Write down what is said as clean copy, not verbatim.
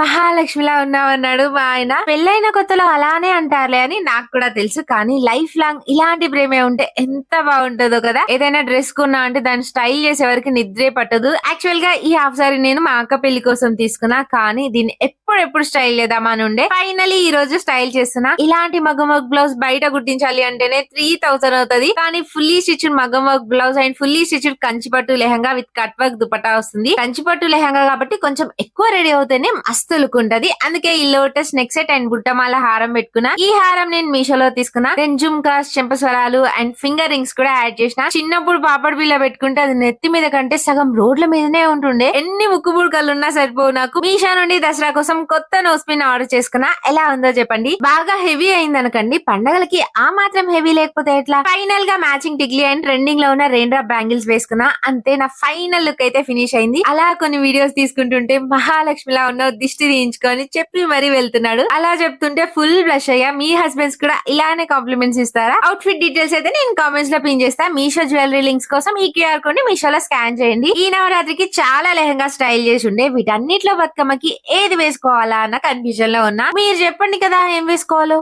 మహాలక్ష్మిలా ఉన్నావన్నాడు మా ఆయన. పెళ్లైన కొత్తలో అలానే అంటారులే అని నాకు కూడా తెలుసు. కానీ లైఫ్ లాంగ్ ఇలాంటి ప్రేమే ఉంటే ఎంత బాగుంటుందో కదా. ఏదైనా డ్రెస్ కొన్నా అంటే దాన్ని స్టైల్ చేసే వరకు నిద్రే పట్టదు. యాక్చువల్ గా ఈ హాఫ్ సారీ నేను మా అక్క పెళ్లి కోసం తీసుకున్నా. కానీ దీన్ని ఎప్పుడు స్టైల్ చేద్దామా అని ఉండే. ఫైనలీ ఈ రోజు స్టైల్ చేస్తున్నా. ఇలాంటి మగ్గం వర్క్ బ్లౌజ్ బయట కుట్టించాలి అంటేనే 3000 అవుతుంది. కానీ ఫుల్లీ స్టిచ్డ్ మగ్గం work blouse and fully stitched Kanchipattu lehenga with cut work dupatta వస్తుంది. కంచిపట్టు లెహంగా కాబట్టి కొంచెం ఎక్కువ రెడీ అవుతేనే మస్తు లుక్ ఉంటది. అందుకే ఈ లోటస్ నెక్ సెట్ అండ్ బుట్టమాల హారం పెట్టుకున్నా. ఈ హారం నేను మీషోలో తీసుకున్నా. దెన్ జుమ్కాస్, చెంపస్వరాలు అండ్ ఫింగర్ రింగ్స్ కూడా యాడ్ చేసిన. చిన్నప్పుడు పాపడ్ బిల్ల పెట్టుకుంటే అది నెత్తి మీద కంటే సగం రోడ్ల మీదనే ఉంటుండే. ఎన్ని ముక్కు పుడకలు ఉన్నా సరిపోవు నాకు. మీషో నుండి దసరా కోసం కొత్త నోస్ పిన్ ఆర్డర్ చేసుకున్నా. ఎలా ఉందో చెప్పండి. బాగా హెవీ అయింది అనకండి. పండగలకి ఆ మాత్రం హెవీ లేకపోతే ఎట్లా. ఫైనల్ గా మ్యాచింగ్ టిగ్లీ అండ్ ట్రెండింగ్ లో ఉన్న రెయిన్ డ్రాప్ బ్యాంగిల్స్ వేసుకున్నా. అంతే, నా ఫైనల్ లుక్ అయితే ఫినిష్ అయింది. అలా కొన్ని వీడియోస్ తీసుకుంటుంటే మహాలక్ష్మిలా ఉన్న దిష్టి తీయించుకొని చెప్పి మరీ వెళ్తున్నాడు. అలా చెప్తుంటే ఫుల్ బ్లష్ అయ్యా. మీ హస్బెండ్స్ కూడా ఇలానే కాంప్లిమెంట్స్ ఇస్తారా? అవుట్ఫిట్ డీటెయిల్స్ అయితే నేను కామెంట్స్ లో పిన్ చేస్తా. మీషో జ్యువెలరీ లింక్స్ కోసం ఈ క్యూఆర్ కోడ్ ని మీషోలో స్కాన్ చేయండి. ఈ నవరాత్రికి చాలా లెహంగా స్టైల్ చేసి ఉండే. వీటన్నిటిలో బతుకమ్మకి ఏది వేసుకోవాలా అన్న కన్ఫ్యూజన్ లో ఉన్నా. మీరు చెప్పండి కదా ఏం వేసుకోవాలో.